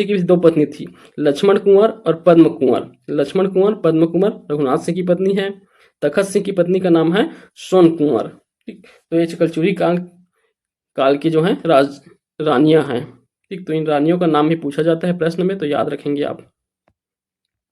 भी 2 पत्नी थी लक्ष्मण कुंवर और पद्म कुंवर। लक्ष्मण कुंवर, पद्म कुंवर रघुनाथ सिंह की पत्नी है। तखत सिंह की पत्नी का नाम है सोन कुंवर। ठीक, तो ये कलचुरी काल की जो है रानियां हैं। ठीक, तो इन रानियों का नाम भी पूछा जाता है प्रश्न में, तो याद रखेंगे आप।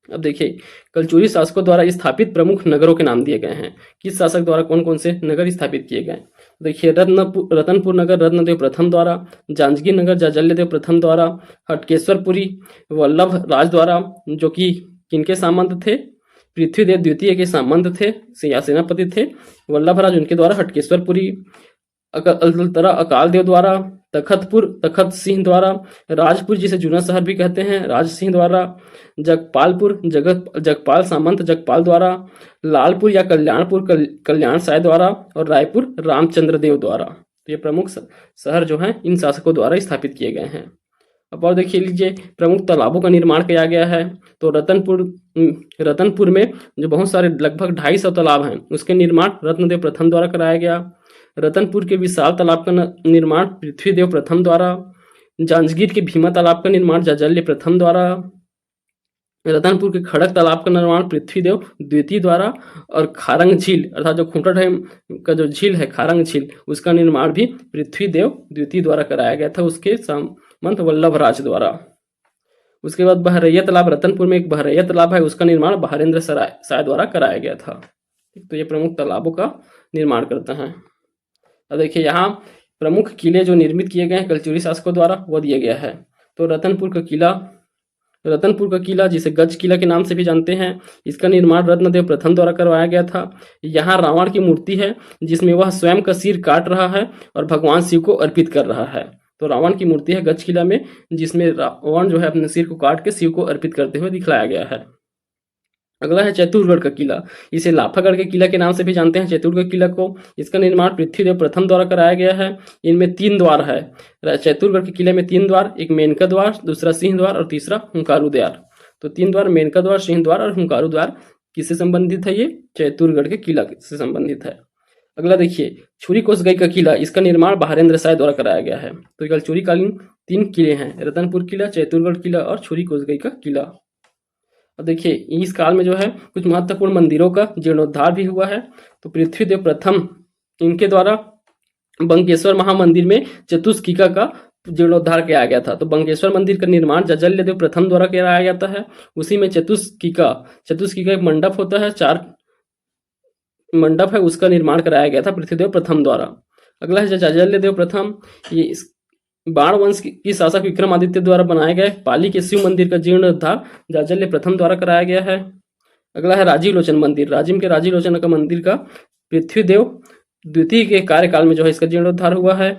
अब देखिए कलचुरी शासकों द्वारा स्थापित प्रमुख नगरों के नाम दिए गए हैं। किस शासक द्वारा कौन कौन से नगर स्थापित किए गए? देखिए रतनपुर नगर रत्नदेव प्रथम द्वारा, जांजगीर नगर जाजल्यदेव प्रथम द्वारा, हटकेश्वरपुरी वल्लभ राज द्वारा, जो कि किनके सामंत थे? पृथ्वीदेव द्वितीय के सामंत थे या सेनापति थे वल्लभ राज, उनके द्वारा हटकेश्वरपुरी। अकाल देव द्वारा, तखत सिंह द्वारा, राजपुर जिसे जूना शहर भी कहते हैं राज सिंह द्वारा, जगपालपुर जगपाल सामंत जगपाल द्वारा, लालपुर या कल्याणपुर कल्याण साय द्वारा और रायपुर रामचंद्र देव द्वारा। तो ये प्रमुख शहर जो हैं इन शासकों द्वारा स्थापित किए गए हैं। अब और देखिए लीजिए प्रमुख तालाबों का निर्माण किया गया है। तो रतनपुर में जो बहुत सारे लगभग 250 तालाब हैं उसके निर्माण रत्नदेव प्रथम द्वारा कराया गया। रतनपुर के विशाल तालाब का निर्माण पृथ्वीदेव प्रथम द्वारा। जांजगीर के भीमा तालाब का निर्माण जाजल्य प्रथम द्वारा। रतनपुर के खड़क तालाब का निर्माण पृथ्वीदेव द्वितीय द्वारा। और खारंग झील अर्थात जो खूंटा डैम का जो झील है खारंग झील, उसका निर्माण भी पृथ्वीदेव द्वितीय द्वारा कराया गया था उसके सामंत वल्लभ राज द्वारा। उसके बाद बहरैया तालाब, रतनपुर में एक बहरैया तालाब है, उसका निर्माण बहारेंद्र साय द्वारा कराया गया था। तो ये प्रमुख तालाबों का निर्माण करते हैं। अब देखिए यहाँ प्रमुख किले जो निर्मित किए गए हैं कलचुरी शासकों द्वारा वो दिया गया है। तो रतनपुर का किला जिसे गज किला के नाम से भी जानते हैं, इसका निर्माण रत्नदेव प्रथम द्वारा करवाया गया था। यहाँ रावण की मूर्ति है जिसमें वह स्वयं का सिर काट रहा है और भगवान शिव को अर्पित कर रहा है। तो रावण की मूर्ति है गज किला में जिसमें रावण जो है अपने सिर को काट के शिव को अर्पित करते हुए दिखलाया गया है। अगला है चैतुरगढ़ का किला, इसे लाफागढ़ के किला के नाम से भी जानते हैं चैतुरगढ़ किला को। इसका निर्माण पृथ्वीदेव प्रथम द्वारा कराया गया है। इनमें 3 द्वार है। चैतुरगढ़ के किले में 3 द्वार, एक मेनका द्वार, दूसरा सिंह द्वार और तीसरा हुंकारू द्वार। तो 3 द्वार, मेनका द्वार, सिंह द्वार और हुंकारू द्वार किससे संबंधित है? ये चैतुरगढ़ के किला से संबंधित है। अगला देखिए छुरी कोसगई का किला, इसका निर्माण बहारेंद्र साय द्वारा कराया गया है। तो कलचुरी कालीन 3 किले हैं, रतनपुर किला, चैतुरगढ़ किला और छुरी कोसगई का किला। अब देखिए इस काल में जो है कुछ महत्वपूर्ण मंदिरों का जीर्णोद्धार भी हुआ है। तो पृथ्वीदेव प्रथम इनके द्वारा बंकेश्वर महामंदिर में चतुष्किका का जीर्णोद्धार किया गया था। तो बंकेश्वर मंदिर का निर्माण जाजल्यदेव प्रथम द्वारा कराया जाता है। उसी में चतुष्किका एक मंडप होता है, 4 मंडप है, उसका निर्माण कराया गया था पृथ्वीदेव प्रथम द्वारा। अगला है जाजल्यदेव प्रथम, ये बाण वंश की शासक विक्रमादित्य द्वारा बनाए गए पाली के शिव मंदिर का जीर्णोद्धार जाजल्य प्रथम द्वारा कराया गया है। अगला है राजीव लोचन मंदिर, राजिम के राजीव लोचन का मंदिर का पृथ्वीदेव द्वितीय के कार्यकाल में जो है इसका जीर्णोद्धार हुआ है।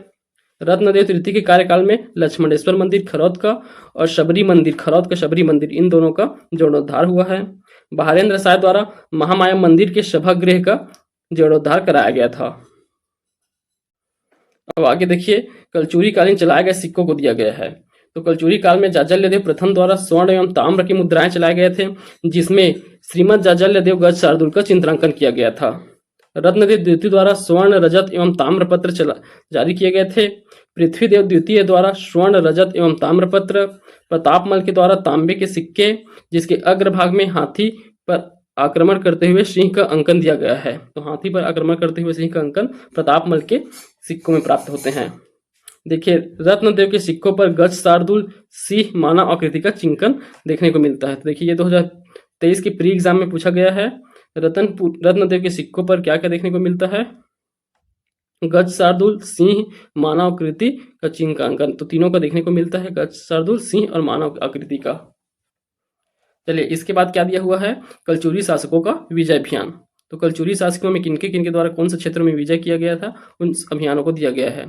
रत्नदेव तृतीय के कार्यकाल में लक्ष्मणेश्वर मंदिर खरौद का और खरौद का शबरी मंदिर, इन दोनों का जीर्णोद्धार हुआ है। बहारेंद्र साय द्वारा महामाया मंदिर के सभागृह का जीर्णोद्धार कराया गया था। अब आगे देखिए कलचुरी कालीन चलाए गए सिक्कों को दिया गया है। तो कलचुरी काल में जाजल्यदेव प्रथम द्वारा स्वर्ण एवं ताम्र की मुद्राएं चलाए गए थे, जिसमें श्रीमद जाजल्यदेव गज शार्दुल का चित्रांकन किया गया था। रत्नदेव द्वितीय द्वारा स्वर्ण, रजत एवं ताम्र पत्र जारी किए गए थे। पृथ्वीदेव द्वितीय द्वारा स्वर्ण, रजत एवं ताम्र पत्र। प्रतापमल के द्वारा तांबे के सिक्के जिसके अग्रभाग में हाथी पर आक्रमण करते हुए सिंह का अंकन दिया गया है। तो हाथी पर आक्रमण करते हुए सिंह का अंकन प्रतापमल के सिक्कों में प्राप्त होते हैं। देखिए रत्नदेव के सिक्कों पर गज शार्दुल सिंह मानव आकृति का चिंकन देखने को मिलता है। तो देखिए ये 2023 के प्री एग्जाम में पूछा गया है। रत्नदेव के सिक्कों पर क्या क्या देखने को मिलता है? गज शार्दुल, सिंह, मानव आकृति का चिंकांकन, तो तीनों का देखने को मिलता है, गज शार्दुल, सिंह और मानव आकृति का। चलिए इसके बाद क्या दिया हुआ है? कलचुरी शासकों का विजय अभियान। तो कलचुरी शासकों में किनके द्वारा कौन से क्षेत्रों में विजय किया गया था, उन अभियानों को दिया गया है।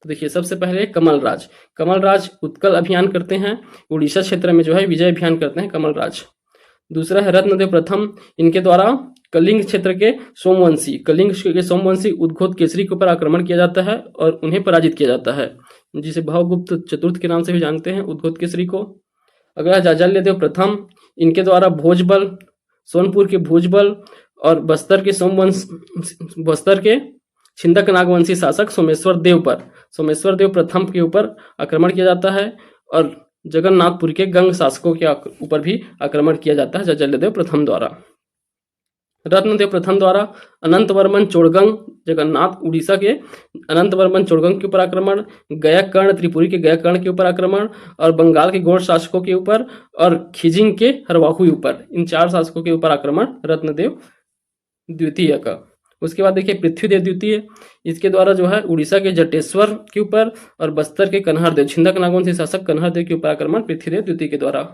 तो देखिए सबसे पहले कमल राज उत्कल अभियान करते हैं, उड़ीसा क्षेत्र में जो है विजय अभियान करते हैं कमल राज। दूसरा है रत्नदेव प्रथम, इनके द्वारा कलिंग क्षेत्र के सोमवंशी उद्घोत केसरी के ऊपर आक्रमण किया जाता है और उन्हें पराजित किया जाता है, जिसे भवगुप्त चतुर्थ के नाम से भी जानते हैं उद्घोत केसरी को। अगला जाजल्यदेव प्रथम, इनके द्वारा भोजबल, सोनपुर के भोजबल और बस्तर के छिंदक नागवंशी शासक सोमेश्वर देव प्रथम के ऊपर आक्रमण किया जाता है और जगन्नाथपुर के गंग शासकों के ऊपर भी आक्रमण किया जाता है जाजल्यदेव प्रथम द्वारा। रत्नदेव प्रथम द्वारा अनंत वर्मन चोड़गंग, जगन्नाथ उड़ीसा के अनंत वर्मन चोड़गंग के ऊपर आक्रमण, गया कर्ण त्रिपुरी के गया कर्ण के ऊपर आक्रमण और बंगाल के गौड़ शासकों के ऊपर और खिजिंग के हरवाहू ऊपर, इन 4 शासकों के ऊपर आक्रमण रत्नदेव द्वितीय का। उसके बाद देखिए पृथ्वीदेव द्वितीय, इसके द्वारा जो है उड़ीसा के जटेश्वर के ऊपर और बस्तर के कन्हरदेव, छिंदक नागवंशी शासक कन्हरदेव के ऊपर आक्रमण पृथ्वीदेव द्वितीय के द्वारा।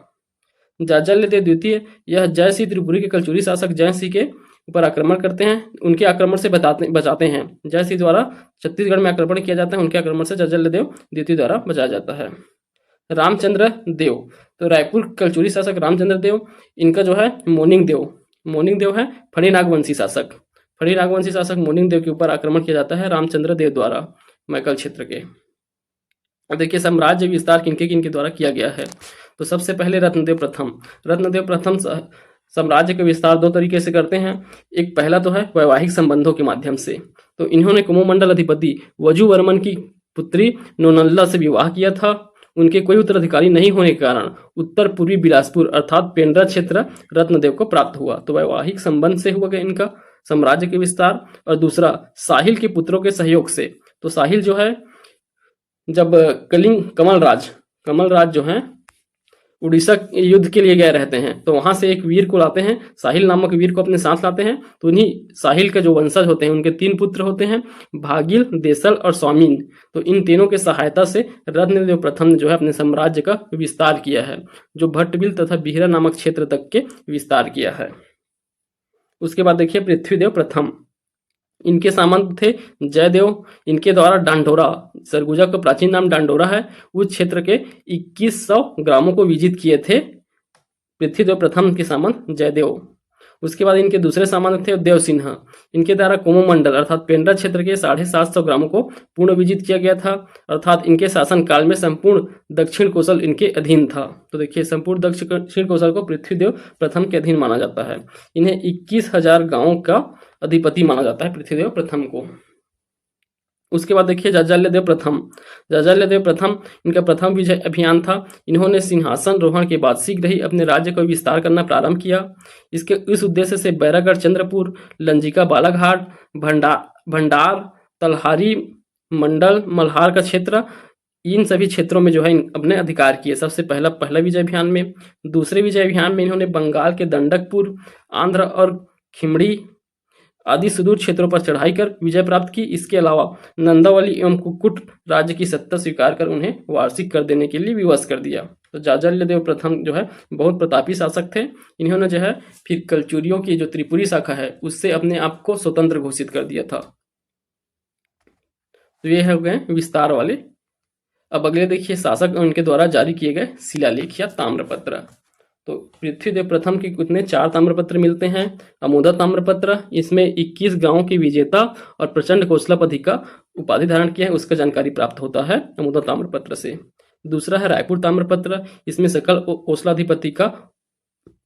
जाजल्यदेव द्वितीय, यह जयसिंह त्रिपुरी के कलचुरी शासक जयसिंह के ऊपर आक्रमण करते हैं, उनके आक्रमण से बचाते हैं। जयसिंह द्वारा छत्तीसगढ़ में आक्रमण किया जाता है, उनके आक्रमण से जाजल्यदेव द्वितीय द्वारा बचाया जाता है। रामचंद्र देव, तो रायपुर कलचुरी शासक रामचंद्र देव, इनका जो है मोनिंग देव है फणी नागवंशी शासक मोनिंग देव के ऊपर आक्रमण किया जाता है रामचंद्र देव द्वारा मैकल क्षेत्र के। और देखिए साम्राज्य विस्तार किनके द्वारा किया गया है। तो सबसे पहले रत्नदेव प्रथम साम्राज्य का विस्तार 2 तरीके से करते हैं। एक पहला तो है वैवाहिक संबंधों के माध्यम से, तो इन्होंने कुमोमंडल अधिपति वजुवर्मन की पुत्री नोनल्ला से विवाह किया था। उनके कोई उत्तराधिकारी नहीं होने के कारण उत्तर पूर्वी बिलासपुर अर्थात पेंड्रा क्षेत्र रत्नदेव को प्राप्त हुआ। तो वैवाहिक संबंध से हुआ गया इनका साम्राज्य के विस्तार। और दूसरा साहिल के पुत्रों के सहयोग से, तो साहिल जो है जब कमल राज जो है उड़ीसा युद्ध के लिए गए रहते हैं, तो वहां से एक वीर को लाते हैं, साहिल नामक वीर को अपने साथ लाते हैं। तो उन्हीं साहिल के जो वंशज होते हैं, उनके 3 पुत्र होते हैं, भागिल, देसल और स्वामीन। तो इन तीनों के सहायता से रत्नदेव प्रथम ने जो है अपने साम्राज्य का विस्तार किया है, जो भट्टबिल तथा बिहरा नामक क्षेत्र तक के विस्तार किया है। उसके बाद देखिए पृथ्वीदेव प्रथम, इनके सामंत थे जयदेव, इनके द्वारा डांडोरा, सरगुजा का प्राचीन नाम डांडोरा है, उस क्षेत्र के 2100 ग्रामों को विजित किए थे पृथ्वीदेव प्रथम के सामंत जयदेव। उसके बाद इनके दूसरे सामंत थे देवसिन्हा, इनके द्वारा कोमोमंडल अर्थात पेंड्रा क्षेत्र के 750 ग्रामों को पूर्ण विजित किया गया था, अर्थात इनके शासन काल में संपूर्ण दक्षिण कोसल इनके अधीन था। तो देखिए संपूर्ण दक्षिण कोसल को पृथ्वीदेव प्रथम के अधीन माना जाता है। इन्हें 21,000 गांवों का अधिपति माना जाता है पृथ्वीदेव प्रथम को। उसके बाद देखिए जाजल्यदेव प्रथम इनका प्रथम विजय अभियान था। इन्होंने सिंहासन रोहण के बाद शीघ्र ही अपने राज्य का विस्तार करना प्रारंभ किया। इस उद्देश्य से बैरागढ़, चंद्रपुर, लंजिका, बालाघाट, भंडार, तलहारी, मंडल, मल्हार का क्षेत्र, इन सभी क्षेत्रों में जो है अपने अधिकार किए। सबसे पहला विजय अभियान में। दूसरे विजय अभियान में इन्होंने बंगाल के दंडकपुर, आंध्र और खिमड़ी आदि सुदूर क्षेत्रों पर चढ़ाई कर विजय प्राप्त की। इसके अलावा नंदावली एवं कुक्कुट राज्य की सत्ता स्वीकार कर उन्हें वार्षिक कर देने के लिए विवश कर दिया। तो जाजल्यदेव प्रथम जो है बहुत प्रतापी शासक थे। इन्होंने जो है फिर कलचुरियों की जो त्रिपुरी शाखा है उससे अपने आप को स्वतंत्र घोषित कर दिया था। तो ये हो गए विस्तार वाले। अब अगले देखिए शासक उनके द्वारा जारी किए गए शिलालेख या ताम्रपत्र। तो पृथ्वीदेव प्रथम के कितने 4 ताम्रपत्र मिलते हैं। अमोदा ताम्रपत्र, इसमें 21 गांवों की विजेता और प्रचंड कौशलापति का उपाधि धारण किया है, उसका जानकारी प्राप्त होता है अमोदा ताम्रपत्र से। दूसरा है रायपुर ताम्रपत्र, इसमें सकल कौशलाधिपति का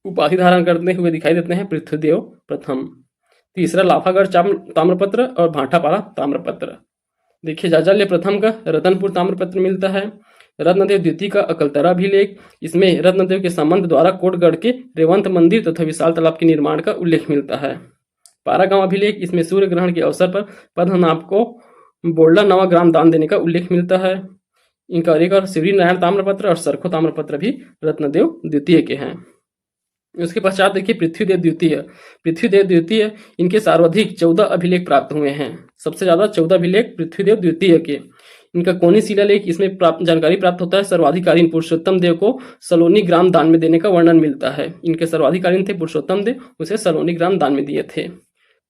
उपाधि धारण करते हुए दिखाई देते हैं पृथ्वीदेव प्रथम। तीसरा लाफागढ़ ताम्रपत्र और भाटापारा ताम्रपत्र। देखिए जाजल्य प्रथम का रतनपुर ताम्रपत्र मिलता है। रत्नदेव द्वितीय का अकलतरा अभिलेख, इसमें रत्नदेव के संबंध द्वारा कोटगढ़ के रेवंत मंदिर तथा विशाल तालाब के निर्माण का उल्लेख मिलता है। पारागांव अभिलेख, इसमें सूर्य ग्रहण के अवसर पर पद्मनाभ को बोल्डा नवा ग्राम दान देने का उल्लेख मिलता है। इनका एक और शिवरी नारायण ताम्रपत्र और सरखो ताम्रपत्र भी रत्नदेव द्वितीय के हैं। उसके पश्चात देखिए पृथ्वीदेव द्वितीय इनके सर्वाधिक 14 अभिलेख प्राप्त हुए हैं। सबसे ज्यादा 14 अभिलेख पृथ्वीदेव द्वितीय के। इनका कोनी शिलालेख, इसमें जानकारी प्राप्त होता है सर्वाधिकारी पुरुषोत्तम देव को सलोनी ग्राम दान में देने का वर्णन मिलता है। इनके सर्वाधिकारी थे पुरुषोत्तम देव, उसे सलोनी ग्राम दान में दिए थे।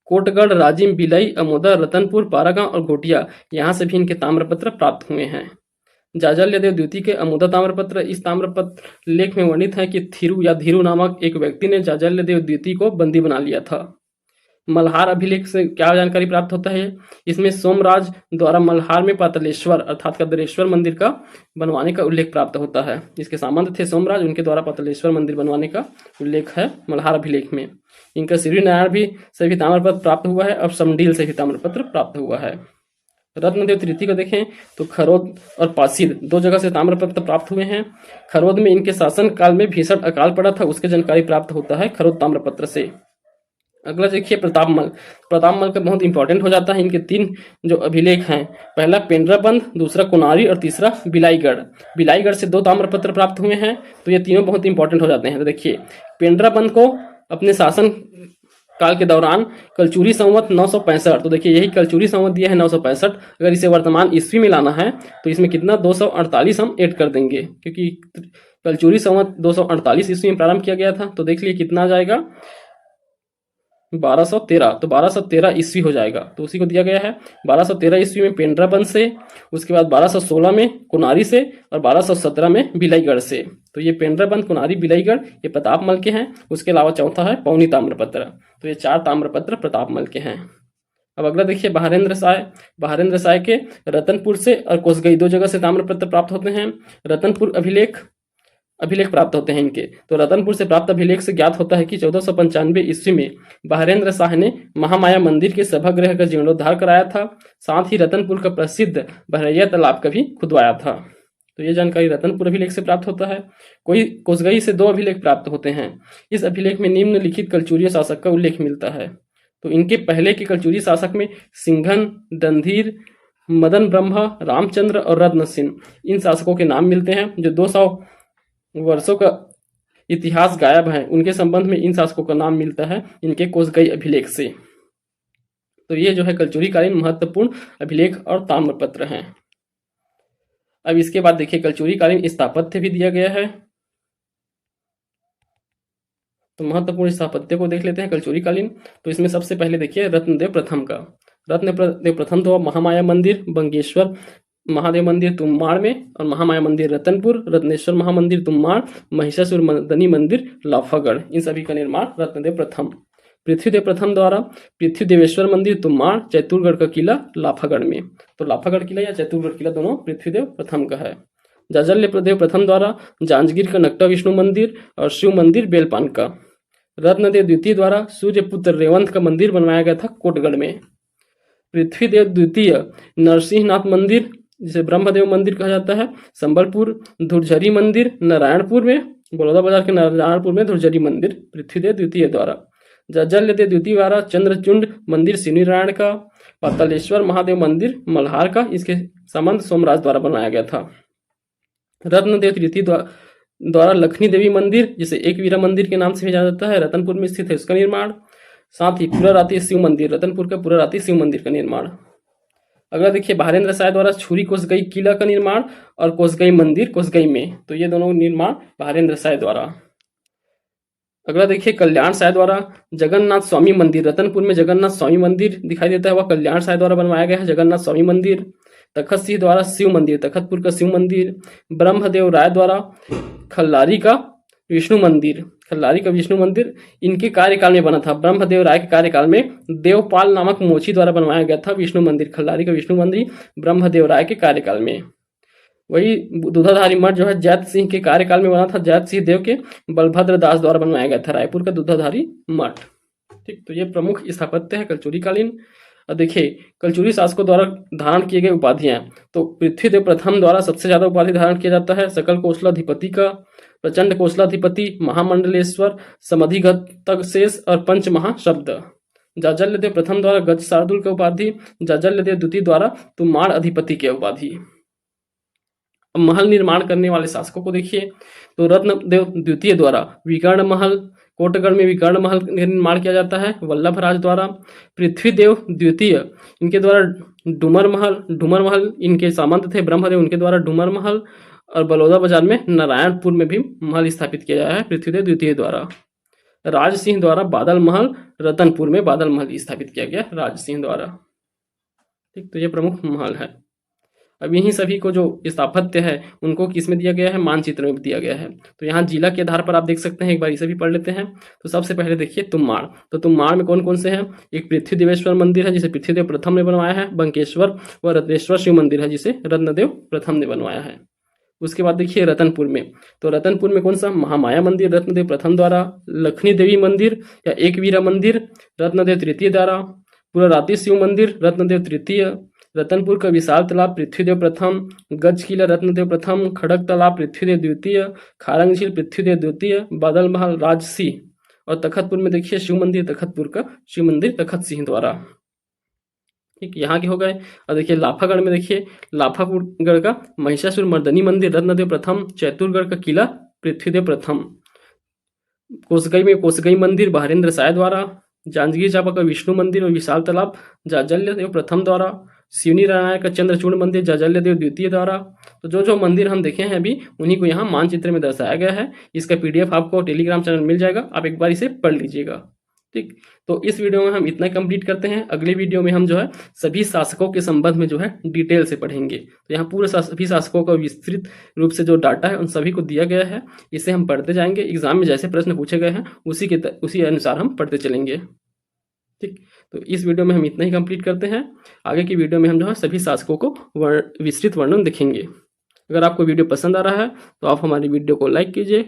कोटगढ़, राजिम, बिलई, अमोदा, रतनपुर, पारागांव और घोटिया, यहाँ से भी इनके ताम्रपत्र प्राप्त हुए हैं। जाजल्यदेव द्वितीय के अमोदा ताम्रपत्र, इस ताम्रपत्र लेख में वर्णित है कि थिरु या धीरु नामक एक व्यक्ति ने जाजल्यदेव द्वितीय को बंदी बना लिया था। मल्हार अभिलेख से क्या जानकारी प्राप्त होता है? इसमें सोमराज द्वारा मल्हार में पातालेश्वर अर्थात कदरेश्वर मंदिर का बनवाने का उल्लेख प्राप्त होता है। इसके सामंत थे सोमराज, उनके द्वारा पातालेश्वर मंदिर बनवाने का उल्लेख है मल्हार अभिलेख में। इनका श्री नारायण भी से भी ताम्रपत्र प्राप्त हुआ है और समडील से भी ताम्रपत्र प्राप्त हुआ है। रत्नदेव तृतीय को देखें तो खरोद और पासीर दो जगह से ताम्रपत्र प्राप्त हुए हैं। खरोद में इनके शासन काल में भीषण अकाल पड़ा था, उसकी जानकारी प्राप्त होता है खरोद ताम्रपत्र से। अगला देखिए प्रतापमल। प्रतापमल का बहुत इंपॉर्टेंट हो जाता है। इनके 3 जो अभिलेख हैं, पहला पेंड्राबंद, दूसरा कुनारी और तीसरा बिलाईगढ़। बिलाईगढ़ से 2 ताम्रपत्र प्राप्त हुए हैं, तो ये तीनों बहुत इंपॉर्टेंट हो जाते हैं। तो देखिए पेंड्राबंद को अपने शासन काल के दौरान कलचुरी संवत 965, तो देखिए यही कलचुरी संवत दिया है 965। अगर इसे वर्तमान ईस्वी में लाना है तो इसमें कितना 248 हम ऐड कर देंगे, क्योंकि कलचुरी संवत 248 ईस्वी में प्रारंभ किया गया था। तो देख लिए कितना आ जाएगा 1213, तो 1213 ईस्वी हो जाएगा, तो उसी को दिया गया है। 1213 ईस्वी में पेंड्राबंद से, उसके बाद 1216 में कुनारी से और 1217 में बिलाईगढ़ से। तो ये पेंड्राबंद, कुनारी, बिलाईगढ़ ये प्रतापमल के हैं। उसके अलावा चौथा है पौनी ताम्रपत्र। तो ये 4 ताम्रपत्र प्रतापमल के हैं। अब अगला देखिए बहारेंद्र साय। बहारेंद्र साय के रतनपुर से और कोसगई 2 जगह से ताम्रपत्र प्राप्त होते हैं। रतनपुर अभिलेख प्राप्त होते हैं इनके। तो रतनपुर से प्राप्त अभिलेख से ज्ञात होता है कि 1495 ईस्वी में बहारेंद्र शाह ने महामाया मंदिर के सभागृह का जीर्णोद्धार कराया था। साथ ही रतनपुर का प्रसिद्ध बहरैया तालाब का भी खुदवाया था। तो ये जानकारी रतनपुर अभिलेख से प्राप्त होता है। कोसगई से 2 अभिलेख प्राप्त होते हैं। इस अभिलेख में निम्नलिखित कलचुरी शासक का उल्लेख मिलता है। तो इनके पहले के कलचुरी शासक में सिंघन, दंधीर, मदन ब्रह्म, रामचंद्र और रत्नसिंह इन शासकों के नाम मिलते हैं। जो 200 वर्षों का इतिहास गायब है, उनके संबंध में इन शासकों का नाम मिलता है इनके कोसगई अभिलेख से। तो ये जो है कलचुरी कालीन महत्वपूर्ण अभिलेख और ताम्रपत्र हैं। अब इसके बाद देखिए कलचुरी कालीन स्थापत्य भी दिया गया है। तो महत्वपूर्ण स्थापत्य को देख लेते हैं कलचुरी कालीन। तो इसमें सबसे पहले देखिए रत्नदेव प्रथम का। रत्नदेव प्रथम तो महामाया मंदिर बंगेश्वर महादेव मंदिर तुम्माड़ में और महामाया मंदिर रतनपुर, रत्नेश्वर महामंदिर तुम्माड़, महिषासुर मर्दनी मंदिर लाफागढ़, इन सभी का निर्माण रत्नदेव प्रथम। पृथ्वीदेव प्रथम द्वारा पृथ्वीदेवेश्वर मंदिर तुम्माड़, चैतुरगढ़ का किला लाफागढ़ में। तो लाफागढ़ किला या चैतुरगढ़ किला दोनों पृथ्वीदेव प्रथम का है। जाजल्यदेव प्रथम द्वारा जांजगीर का नकटा विष्णु मंदिर और शिव मंदिर बेलपान का। रत्नदेव द्वितीय द्वारा सूर्यपुत्र रेवंत का मंदिर बनवाया गया था कोटगढ़ में। पृथ्वीदेव द्वितीय नरसिंहनाथ मंदिर जिसे ब्रह्मदेव मंदिर कहा जाता है संबलपुर। धुरझरी मंदिर नारायणपुर में, बड़ौदा बाजार के नारायणपुर में धुरझरी मंदिर पृथ्वीदेव द्वितीय द्वारा। जाजल्यदेव द्वितीय द्वारा चंद्रचूंड मंदिर शिवनारायण का। पातालेश्वर महादेव मंदिर मल्हार का, इसके संबंध सोमराज द्वारा बनाया गया था। रत्नदेव तृतीय द्वारा लक्ष्मी देवी मंदिर जिसे एक वीरा मंदिर के नाम से भी जाना जाता है, रतनपुर में स्थित है, उसका निर्माण। साथ ही पुराराती शिव मंदिर, रतनपुर का पुराराती शिव मंदिर का निर्माण। अगला देखिए बहारेंद्र शाह द्वारा छुरी कोसगई किला का निर्माण और कोसगई मंदिर कोसगई में। तो ये दोनों निर्माण बहारेंद्र शाह द्वारा। अगला देखिए कल्याण शाह द्वारा जगन्नाथ स्वामी मंदिर, रतनपुर में जगन्नाथ स्वामी मंदिर दिखाई देता है, वह कल्याण शाह द्वारा बनवाया गया है जगन्नाथ स्वामी मंदिर। तखत सिंह द्वारा शिव मंदिर, तखतपुर का शिव मंदिर। ब्रह्मदेव राय द्वारा खल्लारी का विष्णु मंदिर, खल्लारी का विष्णु मंदिर इनके कार्यकाल में बना था। ब्रह्मदेव राय के कार्यकाल में देवपाल नामक मोची द्वारा बनवाया गया था विष्णु मंदिर, खल्लारी का विष्णु मंदिर ब्रह्मदेव राय के कार्यकाल में। वही दूधाधारी मठ जो है जैत सिंह के कार्यकाल में बना था, जैत सिंह देव के बलभद्र दास द्वारा बनवाया गया था, रायपुर का दूधाधारी मठ। ठीक, तो ये प्रमुख स्थापत्य है कलचुरी कालीन। और देखिए कलचुरी शासकों द्वारा धारण किए गए उपाधियां। तो पृथ्वीदेव प्रथम द्वारा सबसे ज्यादा उपाधि धारण किया जाता है सकल कौशलाधिपति का, प्रचंड कौशलाधिपति, महामंडलेश्वर, समाधिगत शेष और पंच महाशब्द। जाजल्यदेव प्रथम द्वारा गज शार्दुल के उपाधि, जाजल्यदेव द्वितीय द्वारा तुम्माड़ अधिपति के उपाधि। अब महल निर्माण करने वाले शासकों को देखिए। तो रत्नदेव द्वितीय द्वारा विकर्ण महल, कोटगढ़ में विकर्ण महल निर्माण किया जाता है वल्लभराज द्वारा। पृथ्वीदेव द्वितीय इनके द्वारा डूमर महल इनके सामंत थे ब्रह्मदेव, उनके द्वारा डूमर महल। और बलौदा बाजार में नारायणपुर में भी महल स्थापित किया गया है पृथ्वीदेव द्वितीय द्वारा। राज सिंह द्वारा बादल महल रतनपुर में बादल महल स्थापित किया गया राज सिंह द्वारा। ठीक, तो ये प्रमुख महल है। अब यहीं सभी को जो स्थापत्य है उनको किस में दिया गया है, मानचित्र में दिया गया है। तो यहाँ जिला के आधार पर आप देख सकते हैं, एक बार इसे भी पढ़ लेते हैं। तो सबसे पहले देखिए तुम्माड़। तो तुम्माड़ में कौन कौन से हैं, एक पृथ्वी देवेश्वर मंदिर है जिसे पृथ्वीदेव प्रथम ने बनवाया है, बंकेश्वर व रत्नेश्वर शिव मंदिर है जिसे रत्नदेव प्रथम ने बनवाया है। उसके बाद देखिए रतनपुर में, तो रतनपुर में कौन सा, महामाया मंदिर रत्नदेव प्रथम द्वारा, लखनी देवी मंदिर या एकवीरा मंदिर रत्नदेव तृतीय द्वारा, पुराराती शिव मंदिर रत्नदेव तृतीय, रतनपुर का विशाल तालाब पृथ्वीदेव प्रथम, गज किला रत्नदेव प्रथम, खड़क तालाब पृथ्वीदेव द्वितीय, खारंग झील पृथ्वीदेव द्वितीय, बादल महल राजसी, और तखतपुर में देखिए शिव मंदिर तखतपुर का शिव मंदिर तखत सिंह द्वारा। ठीक, यहाँ के हो गए। और देखिए लाफागढ़ में देखिए लाफागढ़ का महिषासुर मर्दनी मंदिर रत्नदेव प्रथम, चैतुरगढ़ का किला पृथ्वीदेव प्रथम, कोसगई में कोसगई मंदिर बहरेंद्र साय द्वारा, जांजगीर चांपा का विष्णु मंदिर और विशाल तालाब जाजल्य देव प्रथम द्वारा, सिवनी नारायण का चंद्रचूड़ मंदिर जाजल्य देव द्वितीय द्वारा। तो जो जो मंदिर हम देखे हैं अभी उन्हीं को यहाँ मानचित्र में दर्शाया गया है। इसका PDF आपको टेलीग्राम चैनल मिल जाएगा, आप एक बार इसे पढ़ लीजिएगा। ठीक, तो इस वीडियो में हम इतना कंप्लीट करते हैं। अगले वीडियो में हम जो है सभी शासकों के संबंध में जो है डिटेल से पढ़ेंगे। तो यहाँ पूरे सभी शासकों का विस्तृत रूप से जो डाटा है उन सभी को दिया गया है, इसे हम पढ़ते जाएंगे। एग्जाम में जैसे प्रश्न पूछे गए हैं उसी अनुसार हम पढ़ते चलेंगे। ठीक, तो इस वीडियो में हम इतना ही कंप्लीट करते हैं। आगे की वीडियो में हम जो है सभी शासकों को विस्तृत वर्णन देखेंगे। अगर आपको वीडियो पसंद आ रहा है तो आप हमारी वीडियो को लाइक कीजिए,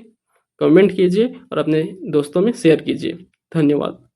कमेंट कीजिए और अपने दोस्तों में शेयर कीजिए। धन्यवाद।